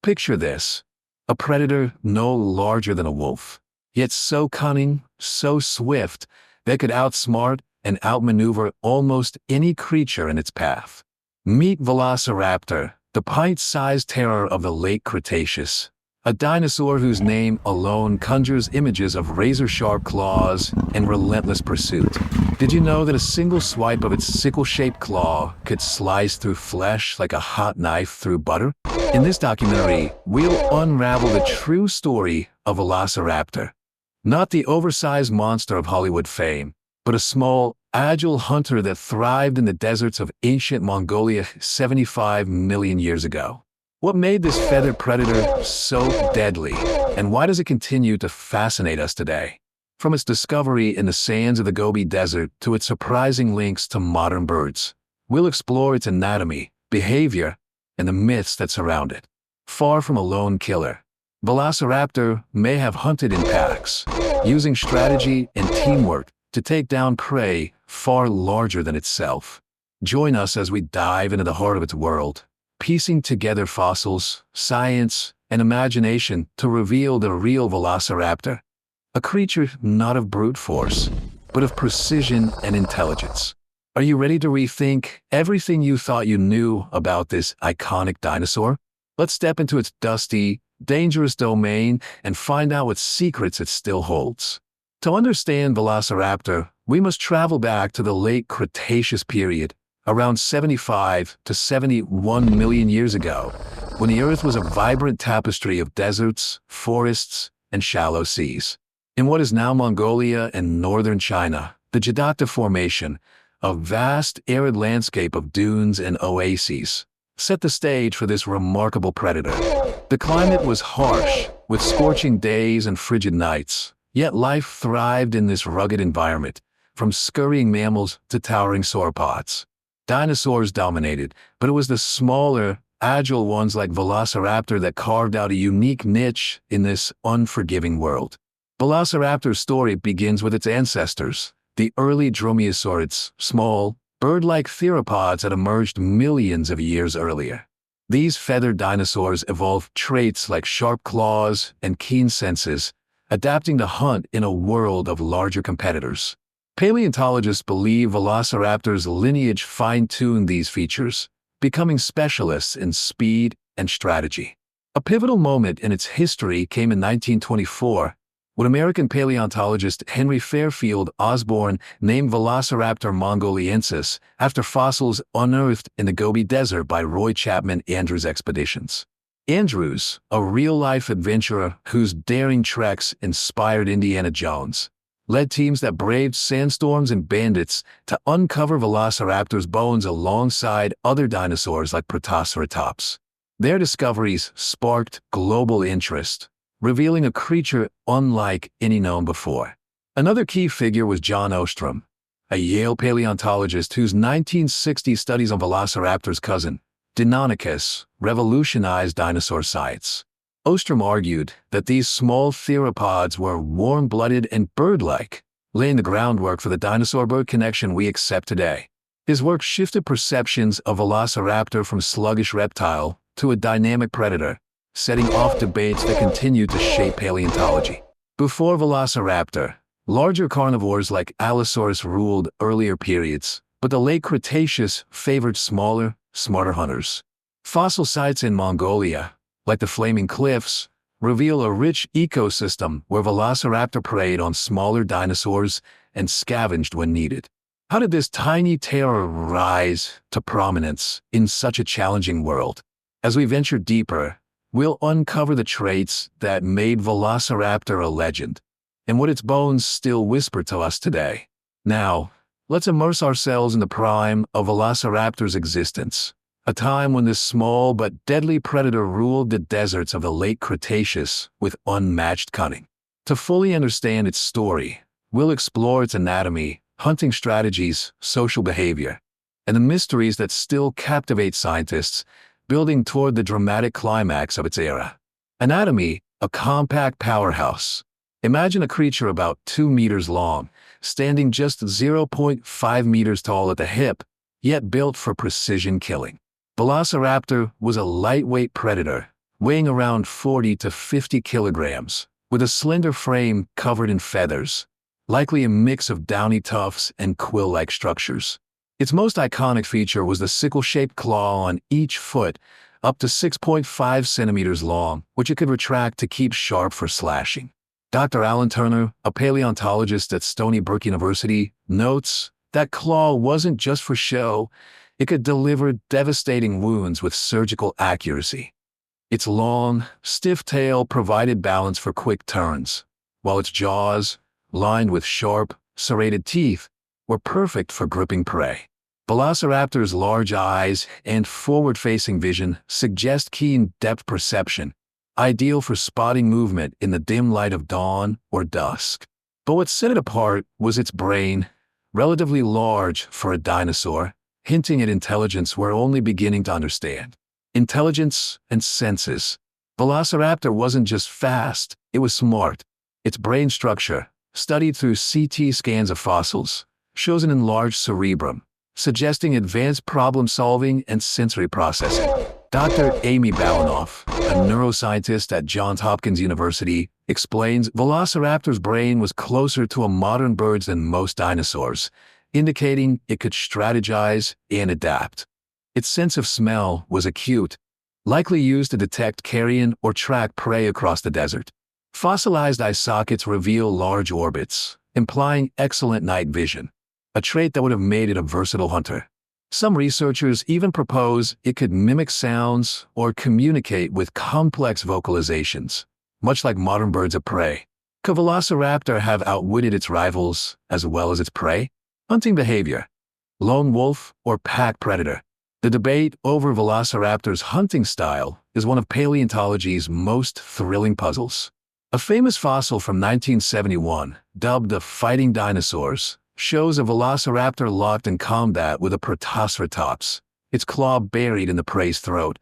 Picture this: a predator no larger than a wolf, yet so cunning, so swift, that could outsmart and outmaneuver almost any creature in its path. Meet Velociraptor, the pint-sized terror of the Late Cretaceous, a dinosaur whose name alone conjures images of razor-sharp claws and relentless pursuit. Did you know that a single swipe of its sickle-shaped claw could slice through flesh like a hot knife through butter? In this documentary, we'll unravel the true story of Velociraptor. Not the oversized monster of Hollywood fame, but a small, agile hunter that thrived in the deserts of ancient Mongolia 75 million years ago. What made this feathered predator so deadly, and why does it continue to fascinate us today? From its discovery in the sands of the Gobi Desert to its surprising links to modern birds, we'll explore its anatomy, behavior, and the myths that surround it. Far from a lone killer, Velociraptor may have hunted in packs, using strategy and teamwork to take down prey far larger than itself. Join us as we dive into the heart of its world, piecing together fossils, science, and imagination to reveal the real Velociraptor, a creature not of brute force, but of precision and intelligence. Are you ready to rethink everything you thought you knew about this iconic dinosaur? Let's step into its dusty, dangerous domain and find out what secrets it still holds. To understand Velociraptor, we must travel back to the Late Cretaceous period, around 75 to 71 million years ago, when the Earth was a vibrant tapestry of deserts, forests, and shallow seas. In what is now Mongolia and northern China, the Jurassic Formation, a vast arid landscape of dunes and oases, set the stage for this remarkable predator. The climate was harsh, with scorching days and frigid nights, yet life thrived in this rugged environment, from scurrying mammals to towering sauropods. Dinosaurs dominated, but it was the smaller, agile ones like Velociraptor that carved out a unique niche in this unforgiving world. Velociraptor's story begins with its ancestors, the early dromaeosaurids, small, bird-like theropods that emerged millions of years earlier. These feathered dinosaurs evolved traits like sharp claws and keen senses, adapting to hunt in a world of larger competitors. Paleontologists believe Velociraptor's lineage fine-tuned these features, becoming specialists in speed and strategy. A pivotal moment in its history came in 1924, when American paleontologist Henry Fairfield Osborn named Velociraptor mongoliensis after fossils unearthed in the Gobi Desert by Roy Chapman Andrews expeditions. Andrews, a real-life adventurer whose daring treks inspired Indiana Jones, led teams that braved sandstorms and bandits to uncover Velociraptor's bones alongside other dinosaurs like Protoceratops. Their discoveries sparked global interest, revealing a creature unlike any known before. Another key figure was John Ostrom, a Yale paleontologist whose 1960 studies on Velociraptor's cousin, Deinonychus, revolutionized dinosaur science. Ostrom argued that these small theropods were warm-blooded and bird-like, laying the groundwork for the dinosaur-bird connection we accept today. His work shifted perceptions of Velociraptor from sluggish reptile to a dynamic predator, setting off debates that continue to shape paleontology. Before Velociraptor, larger carnivores like Allosaurus ruled earlier periods, but the Late Cretaceous favored smaller, smarter hunters. Fossil sites in Mongolia, like the Flaming Cliffs, reveal a rich ecosystem where Velociraptor preyed on smaller dinosaurs and scavenged when needed. How did this tiny terror rise to prominence in such a challenging world? As we venture deeper, we'll uncover the traits that made Velociraptor a legend, and what its bones still whisper to us today. Now, let's immerse ourselves in the prime of Velociraptor's existence, a time when this small but deadly predator ruled the deserts of the Late Cretaceous with unmatched cunning. To fully understand its story, we'll explore its anatomy, hunting strategies, social behavior, and the mysteries that still captivate scientists, building toward the dramatic climax of its era. Anatomy, a compact powerhouse. Imagine a creature about 2 meters long, standing just 0.5 meters tall at the hip, yet built for precision killing. Velociraptor was a lightweight predator, weighing around 40 to 50 kilograms, with a slender frame covered in feathers, likely a mix of downy tufts and quill-like structures. Its most iconic feature was the sickle-shaped claw on each foot, up to 6.5 centimeters long, which it could retract to keep sharp for slashing. Dr. Alan Turner, a paleontologist at Stony Brook University, notes that claw wasn't just for show, it could deliver devastating wounds with surgical accuracy. Its long, stiff tail provided balance for quick turns, while its jaws, lined with sharp, serrated teeth, were perfect for gripping prey. Velociraptor's large eyes and forward-facing vision suggest keen depth perception, ideal for spotting movement in the dim light of dawn or dusk. But what set it apart was its brain, relatively large for a dinosaur, hinting at intelligence we're only beginning to understand. Intelligence and senses. Velociraptor wasn't just fast, it was smart. Its brain structure, studied through CT scans of fossils, shows an enlarged cerebrum, suggesting advanced problem-solving and sensory processing. Dr. Amy Balanoff, a neuroscientist at Johns Hopkins University, explains Velociraptor's brain was closer to a modern bird's than most dinosaurs, indicating it could strategize and adapt. Its sense of smell was acute, likely used to detect carrion or track prey across the desert. Fossilized eye sockets reveal large orbits, implying excellent night vision, a trait that would have made it a versatile hunter. Some researchers even propose it could mimic sounds or communicate with complex vocalizations, much like modern birds of prey. Could Velociraptor have outwitted its rivals as well as its prey? Hunting behavior. Lone wolf or pack predator? The debate over Velociraptor's hunting style is one of paleontology's most thrilling puzzles. A famous fossil from 1971, dubbed the Fighting Dinosaurs, shows a velociraptor locked in combat with a Protoceratops, its claw buried in the prey's throat,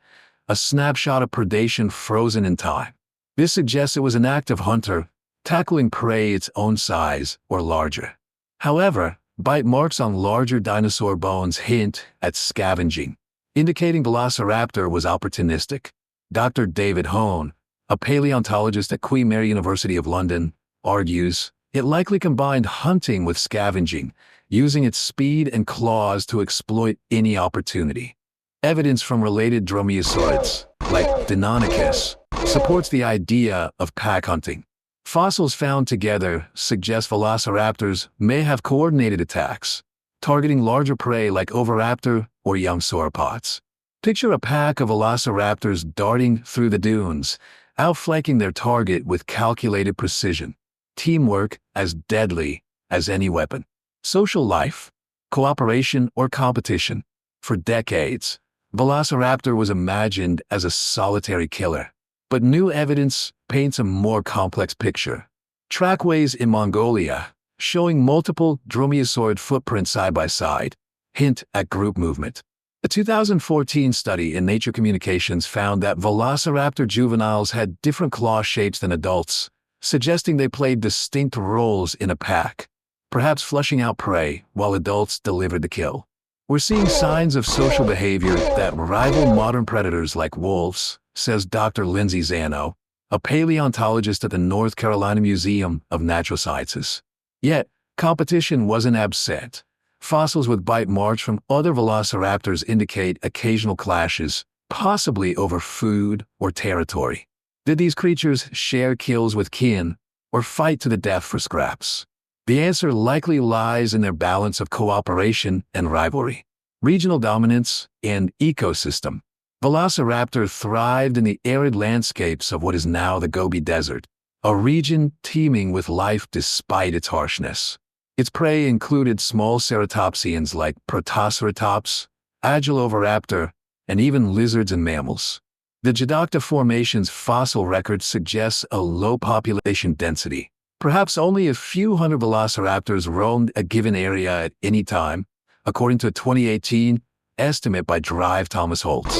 a snapshot of predation frozen in time. This suggests it was an active hunter, tackling prey its own size or larger. However, bite marks on larger dinosaur bones hint at scavenging, indicating Velociraptor was opportunistic. Dr. David Hone, a paleontologist at Queen Mary University of London, argues it likely combined hunting with scavenging, using its speed and claws to exploit any opportunity. Evidence from related dromaeosaurids, like Deinonychus, supports the idea of pack hunting. Fossils found together suggest velociraptors may have coordinated attacks, targeting larger prey like Oviraptor or young sauropods. Picture a pack of velociraptors darting through the dunes, outflanking their target with calculated precision. Teamwork as deadly as any weapon. Social life, cooperation or competition. For decades, Velociraptor was imagined as a solitary killer, but new evidence paints a more complex picture. Trackways in Mongolia, showing multiple dromaeosaurid footprints side by side, hint at group movement. A 2014 study in Nature Communications found that Velociraptor juveniles had different claw shapes than adults, suggesting they played distinct roles in a pack, perhaps flushing out prey while adults delivered the kill. We're seeing signs of social behavior that rival modern predators like wolves, says Dr. Lindsay Zano, a paleontologist at the North Carolina Museum of Natural Sciences. Yet, competition wasn't absent. Fossils with bite marks from other velociraptors indicate occasional clashes, possibly over food or territory. Did these creatures share kills with kin or fight to the death for scraps? The answer likely lies in their balance of cooperation and rivalry, regional dominance, and ecosystem. Velociraptor thrived in the arid landscapes of what is now the Gobi Desert, a region teeming with life despite its harshness. Its prey included small ceratopsians like Protoceratops, agile Oviraptor, and even lizards and mammals. The Jadocta Formation's fossil record suggests a low population density. Perhaps only a few hundred velociraptors roamed a given area at any time, according to a 2018 estimate by Drive Thomas Holtz.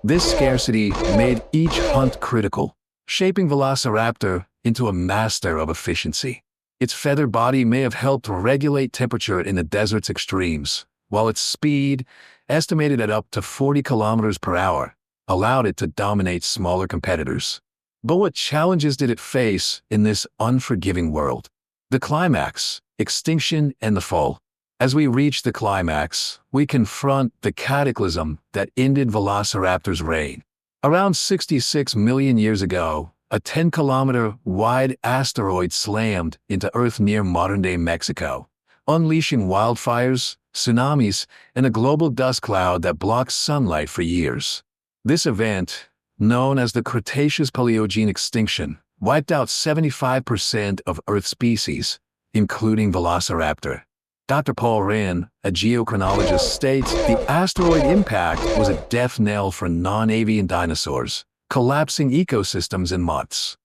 This scarcity made each hunt critical, shaping Velociraptor into a master of efficiency. Its feathered body may have helped regulate temperature in the desert's extremes, while its speed, estimated at up to 40 kilometers per hour, allowed it to dominate smaller competitors. But what challenges did it face in this unforgiving world? The climax, extinction, and the fall. As we reach the climax, we confront the cataclysm that ended Velociraptor's reign. Around 66 million years ago, a 10-kilometer-wide asteroid slammed into Earth near modern-day Mexico, unleashing wildfires, tsunamis, and a global dust cloud that blocked sunlight for years. This event, known as the Cretaceous-Paleogene extinction, wiped out 75% of Earth species, including Velociraptor. Dr. Paul Wren, a geochronologist, states the asteroid impact was a death knell for non-avian dinosaurs, collapsing ecosystems in months.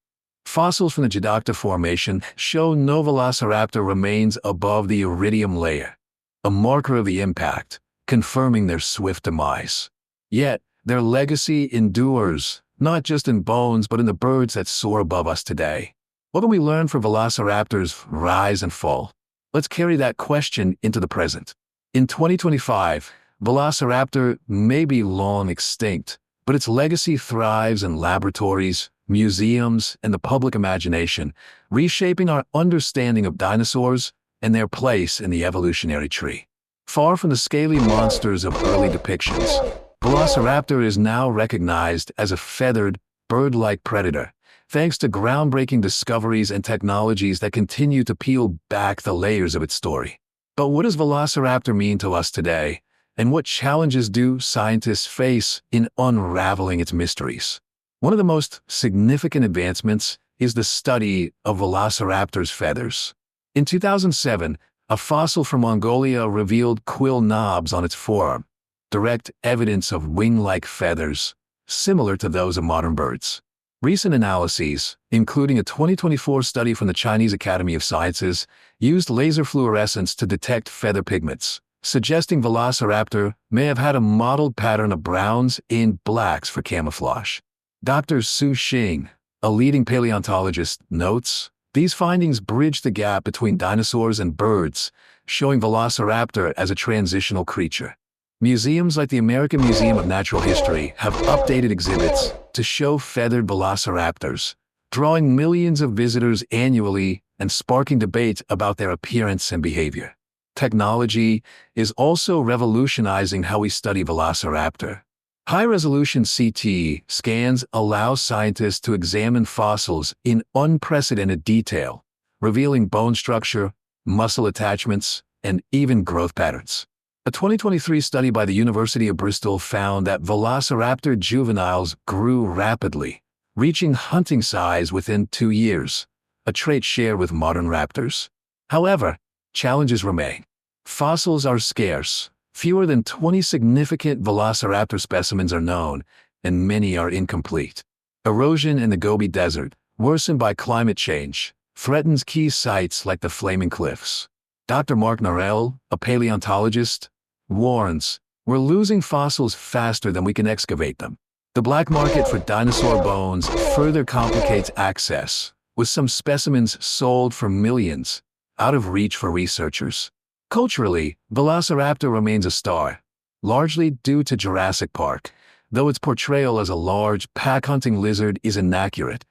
Fossils from the Jurassic Formation show no Velociraptor remains above the iridium layer, a marker of the impact, confirming their swift demise. Yet, their legacy endures, not just in bones but in the birds that soar above us today. What can we learn from Velociraptor's rise and fall? Let's carry that question into the present. In 2025, Velociraptor may be long extinct, but its legacy thrives in laboratories, museums, and the public imagination, reshaping our understanding of dinosaurs and their place in the evolutionary tree. Far from the scaly monsters of early depictions, Velociraptor is now recognized as a feathered, bird-like predator, thanks to groundbreaking discoveries and technologies that continue to peel back the layers of its story. But what does Velociraptor mean to us today, and what challenges do scientists face in unraveling its mysteries? One of the most significant advancements is the study of Velociraptor's feathers. In 2007, a fossil from Mongolia revealed quill knobs on its forearm, direct evidence of wing-like feathers, similar to those of modern birds. Recent analyses, including a 2024 study from the Chinese Academy of Sciences, used laser fluorescence to detect feather pigments, suggesting Velociraptor may have had a mottled pattern of browns and blacks for camouflage. Dr. Su Xing, a leading paleontologist, notes, these findings bridge the gap between dinosaurs and birds, showing Velociraptor as a transitional creature. Museums like the American Museum of Natural History have updated exhibits to show feathered velociraptors, drawing millions of visitors annually and sparking debate about their appearance and behavior. Technology is also revolutionizing how we study Velociraptor. High-resolution CT scans allow scientists to examine fossils in unprecedented detail, revealing bone structure, muscle attachments, and even growth patterns. A 2023 study by the University of Bristol found that Velociraptor juveniles grew rapidly, reaching hunting size within 2 years, a trait shared with modern raptors. However, challenges remain. Fossils are scarce. Fewer than 20 significant Velociraptor specimens are known, and many are incomplete. Erosion in the Gobi Desert, worsened by climate change, threatens key sites like the Flaming Cliffs. Dr. Mark Norell, a paleontologist, warns, we're losing fossils faster than we can excavate them. The black market for dinosaur bones further complicates access, with some specimens sold for millions, out of reach for researchers. Culturally, Velociraptor remains a star, largely due to Jurassic Park, though its portrayal as a large, pack-hunting lizard is inaccurate.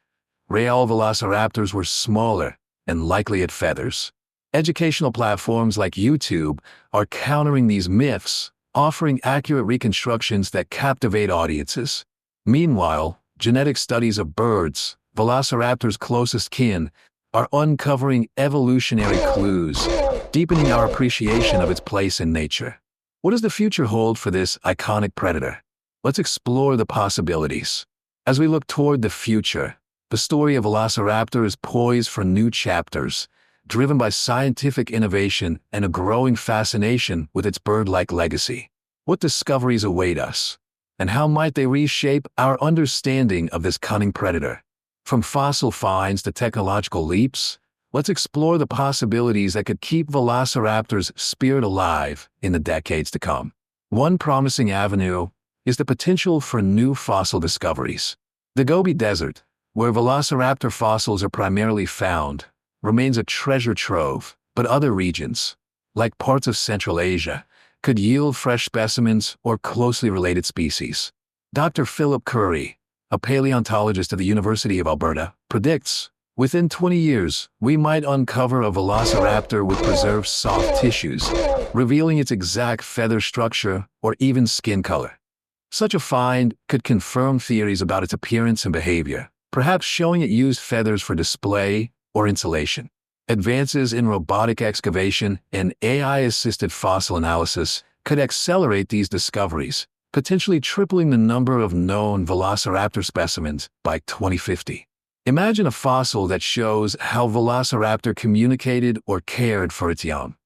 Real velociraptors were smaller and likely had feathers. Educational platforms like YouTube are countering these myths, offering accurate reconstructions that captivate audiences. Meanwhile, genetic studies of birds, Velociraptor's closest kin, are uncovering evolutionary clues, deepening our appreciation of its place in nature. What does the future hold for this iconic predator? Let's explore the possibilities. As we look toward the future, the story of Velociraptor is poised for new chapters, driven by scientific innovation and a growing fascination with its bird-like legacy. What discoveries await us? And how might they reshape our understanding of this cunning predator? From fossil finds to technological leaps, let's explore the possibilities that could keep Velociraptor's spirit alive in the decades to come. One promising avenue is the potential for new fossil discoveries. The Gobi Desert, where Velociraptor fossils are primarily found, remains a treasure trove, but other regions, like parts of Central Asia, could yield fresh specimens or closely related species. Dr. Philip Curry, a paleontologist at the University of Alberta, predicts, within 20 years, we might uncover a velociraptor with preserved soft tissues, revealing its exact feather structure or even skin color. Such a find could confirm theories about its appearance and behavior, perhaps showing it used feathers for display or insulation. Advances in robotic excavation and AI-assisted fossil analysis could accelerate these discoveries, potentially tripling the number of known velociraptor specimens by 2050. Imagine a fossil that shows how Velociraptor communicated or cared for its young.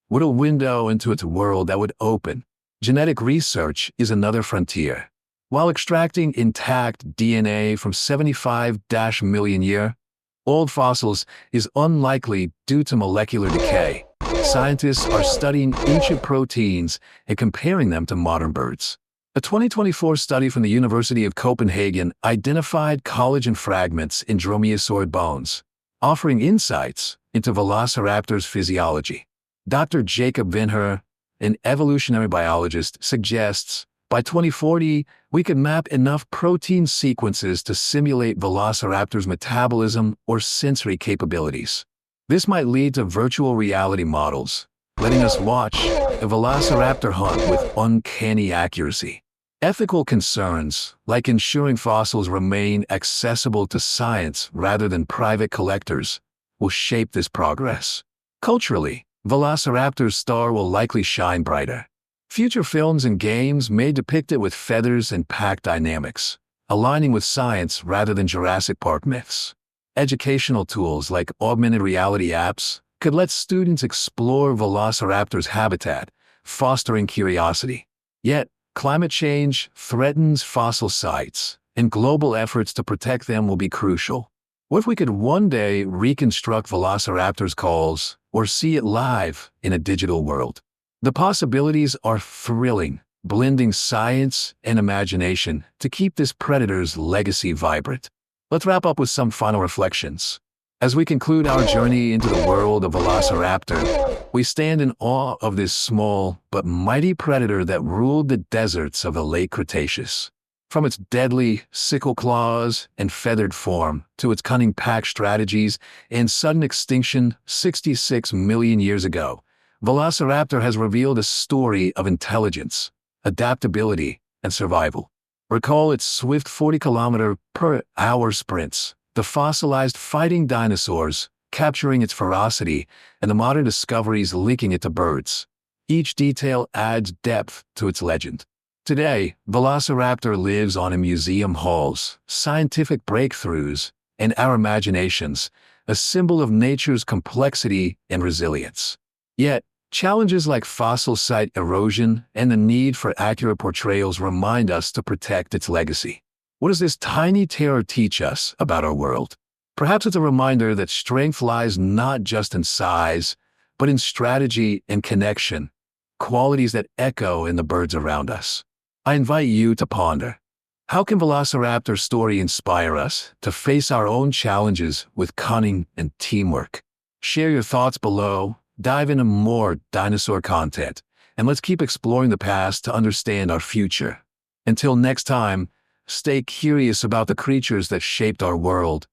What a window into its world that would open. Genetic research is another frontier. While extracting intact DNA from 75-million-year-old fossils is unlikely due to molecular decay, scientists are studying ancient proteins and comparing them to modern birds. A 2024 study from the University of Copenhagen identified collagen fragments in dromaeosaurid bones, offering insights into Velociraptor's physiology. Dr. Jacob Vinher, an evolutionary biologist, suggests by 2040 we could map enough protein sequences to simulate Velociraptor's metabolism or sensory capabilities. This might lead to virtual reality models, letting us watch a Velociraptor hunt with uncanny accuracy. Ethical concerns, like ensuring fossils remain accessible to science rather than private collectors, will shape this progress. Culturally, Velociraptor's star will likely shine brighter. Future films and games may depict it with feathers and pack dynamics, aligning with science rather than Jurassic Park myths. Educational tools like augmented reality apps could let students explore Velociraptor's habitat, fostering curiosity. Yet, climate change threatens fossil sites, and global efforts to protect them will be crucial. What if we could one day reconstruct Velociraptor's calls or see it live in a digital world? The possibilities are thrilling, blending science and imagination to keep this predator's legacy vibrant. Let's wrap up with some final reflections. As we conclude our journey into the world of Velociraptor, we stand in awe of this small but mighty predator that ruled the deserts of the Late Cretaceous. From its deadly sickle claws and feathered form to its cunning pack strategies and sudden extinction 66 million years ago, Velociraptor has revealed a story of intelligence, adaptability, and survival. Recall its swift 40-kilometer-per-hour sprints, the fossilized fighting dinosaurs capturing its ferocity, and the modern discoveries linking it to birds. Each detail adds depth to its legend. Today, Velociraptor lives on in museum halls, scientific breakthroughs, and our imaginations, a symbol of nature's complexity and resilience. Yet, challenges like fossil site erosion and the need for accurate portrayals remind us to protect its legacy. What does this tiny terror teach us about our world? Perhaps it's a reminder that strength lies not just in size, but in strategy and connection, qualities that echo in the birds around us. I invite you to ponder. How can Velociraptor's story inspire us to face our own challenges with cunning and teamwork? Share your thoughts below, dive into more dinosaur content, and let's keep exploring the past to understand our future. Until next time, stay curious about the creatures that shaped our world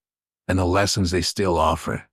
and the lessons they still offer.